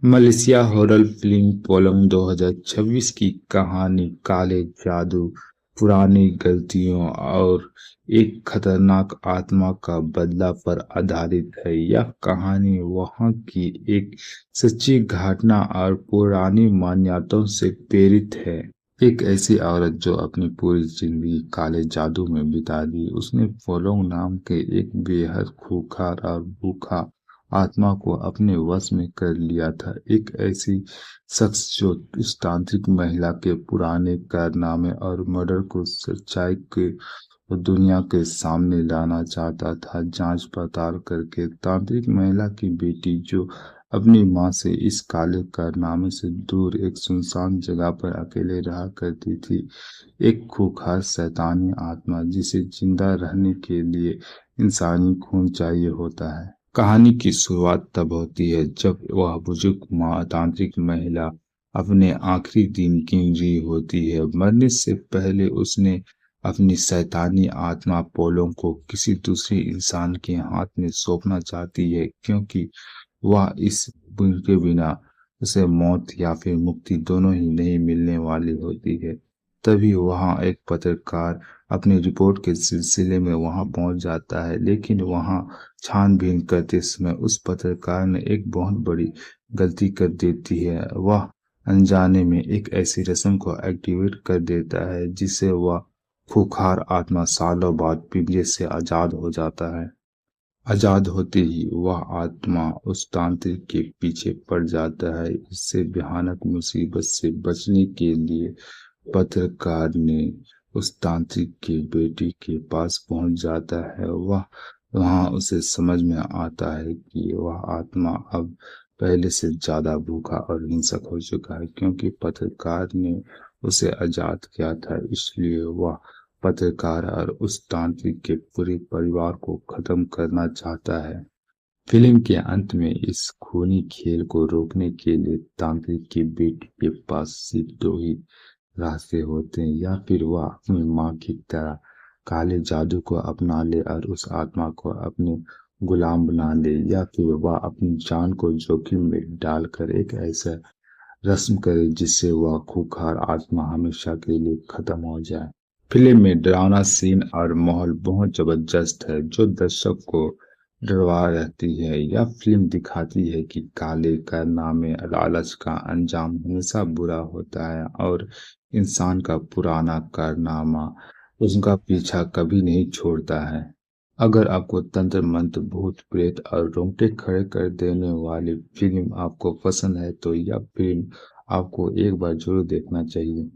Malaysia horror film polling 2026 की कहानी काले जादू, पुरानी गलतियों और एक खतरनाक आत्मा का बदला पर आधारित है। यह कहानी वहाँ की एक सच्ची घटना और पुरानी मान्यताओं से प्रेरित है। एक ऐसी औरत जो अपनी पूरी जिंदगी काले जादू में बिता दी, उसने पोलोंग नाम के एक बेहद खूंखार और भूखा आत्मा को अपने वश में कर लिया था। एक ऐसी शख्स जो उस तांत्रिक महिला के पुराने कारनामे और मर्डर को सच्चाई के दुनिया के सामने लाना चाहता था। जांच पड़ताल करके तांत्रिक महिला की बेटी, जो अपनी मां से इस काले कारनामे से दूर एक सुनसान जगह पर अकेले रहा करती थी, एक खूंखार शैतानी आत्मा जिसे जिंदा रहने के लिए इंसानी खून चाहिए होता है। कहानी की शुरुआत तब होती है जब वह बुजुर्ग माँ तांत्रिक महिला अपने आखिरी दिन गिन रही होती है। मरने से पहले उसने अपनी शैतानी आत्मा पोलों को किसी दूसरे इंसान के हाथ में सौंपना चाहती है, क्योंकि वह इस के बिना उसे मौत या फिर मुक्ति दोनों ही नहीं मिलने वाली होती है। तभी वहां एक पत्रकार अपनी रिपोर्ट के सिलसिले में वहां पहुंच जाता है, लेकिन वहां छानबीन करते समय उस पत्रकार ने एक बहुत बड़ी गलती कर देती है। वह अनजाने में एक ऐसी रस्म को एक्टिवेट कर देता है जिससे वह खूंखार आत्मा सालों बाद पिंजरे से आजाद हो जाता है। आजाद होते ही वह आत्मा उस तांत्रिक के पीछे पड़ जाता है। इससे भयानक मुसीबत से बचने के लिए पत्रकार ने उस तांत्रिक की बेटी के पास पहुंच जाता है। वह वहां उसे समझ में आता है कि वह आत्मा अब पहले से ज्यादा भूखा और हिंसक हो चुका है, क्योंकि पत्रकार ने उसे आजाद किया था। इसलिए वह पत्रकार और उस तांत्रिक के पूरे परिवार को खत्म करना चाहता है। फिल्म के अंत में इस खूनी खेल को रोकने के लिए तांत्रिक की बेटी के पास सिर्फ दो ही रास्ते होते हैं, या फिर वह अपनी माँ की तरह काले जादू को अपना ले और उस आत्मा को अपने गुलाम बना ले, या फिर वह अपनी जान को जोखिम में डालकर एक ऐसा रस्म करे जिससे वह खूंखार आत्मा हमेशा के लिए खत्म हो जाए। फिल्म में डरावना सीन और माहौल बहुत जबरदस्त है जो दर्शक को डरवा रहती है। यह फिल्म दिखाती है कि काले कारनामे, लालच का अंजाम हमेशा बुरा होता है और इंसान का पुराना कारनामा उसका पीछा कभी नहीं छोड़ता है। अगर आपको तंत्र मंत्र, भूत प्रेत और रोंगटे खड़े कर देने वाली फिल्म आपको पसंद है तो यह फिल्म आपको एक बार जरूर देखना चाहिए।